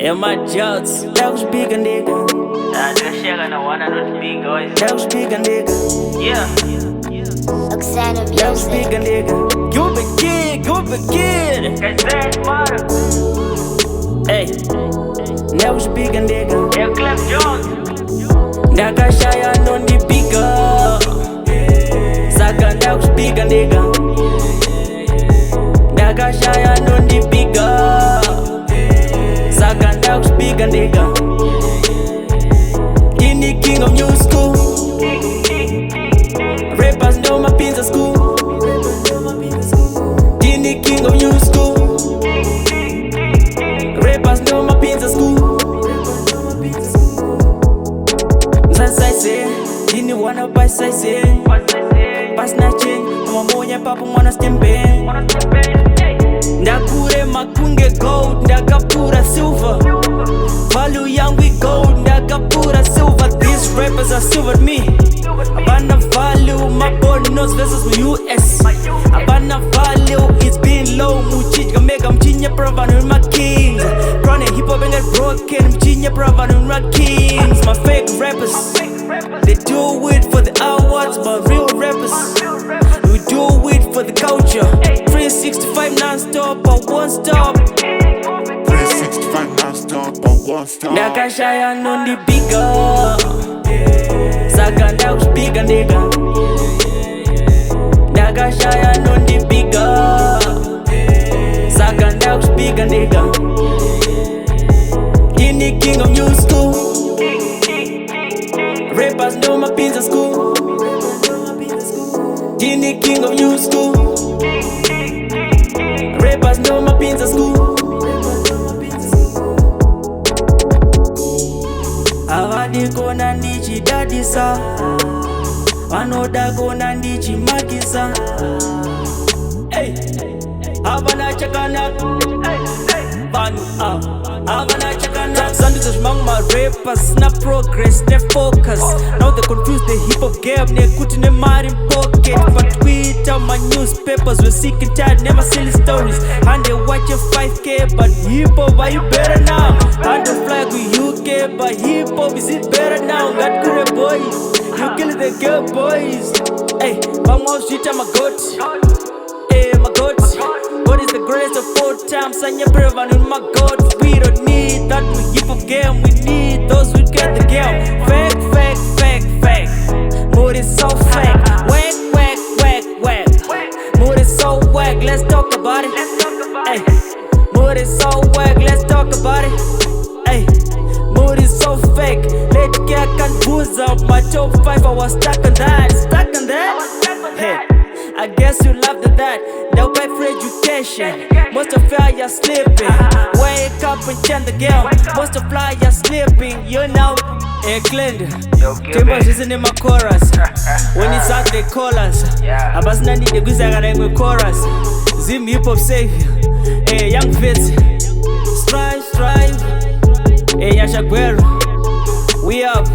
É uma Jots, Deus biga nigga. Ah, nigga chega na one not big guys. Deus biga nigga. Yeah. Oxana Deus Music. biga nigga. You be kid, you be kid. Quer dizer, mano, Hey, Deus biga nigga. é o Clef Jones. Daga shaya non di biga. Saka Deus biga nigga. Daga shaya non di biga. Saka Deus biga nigga. Ini king of new school. Rappers know my pins at school. Ini king of new school. Rappers know my pins at school. Say, ini wana by say, pas na chain, mamonya papa mwana stembe. Ndakure makunge gold, ndakapura silver. Value yangu gold, ndakapura silver. These rappers are silver me. Abana value, my bonus versus my US. Abana value, it's been low. Muchich kamega mchinya pravanu in my kings. Run hip hop and get broken, mchinya pravanu in my kings. My fake rappers, they do it for the awards, but real rappers, we do it for the culture. 365 non-stop, but one stop. 365 non-stop, but one stop. Nakashaya non di bigger. Saka Deus biga nigga. Nakashaya non di bigger. Saka Deus biga nigga. Ini king of new school. Rappers know my pins at school. Ini king of new school. Rappers know my pins at school. Avadi kona ndichi dadisa. Anoda kona ndichi magisa. Hey, Havana chakana. Banu Havana chakana. Sundays is among my rappers, na progress, they focus. Now they confuse the hip hop game, they put in a mad in pocket. But Twitter, my newspapers, we're sick and tired, never silly stories. And they watch your 5K, but hip hop, are you better now? And the flag with UK, but hip hop, is it better now? Got good boys, you kill the girl boys. Hey, Bangwa street, I'm a goat. Hey, my goat. God is the greatest of all time. Sanya Prevan in my God. We don't need that hip hop game. We need those who get the game. Fake, fake, fake, fake. Mood is so fake. Whack, whack, whack, whack. Mood is so whack. Let's talk about it. Hey, mood is so whack. Let's talk about it. Hey, mood is so fake. Let's get confused up. My top 5, I was stuck on that. Stuck on that. Hey. I guess you laughed at that. They'll pay for education. Most of y'all are sleeping. Wake up and change the game. Most of y'all are sleeping. You know, hey Clint, Timbers isn't in my chorus. When it's out, they call us. Abasna need the guys I got chorus. Zim hip hop savior. Hey young fits, strive, strive. Hey Yasha Guerrero, we up.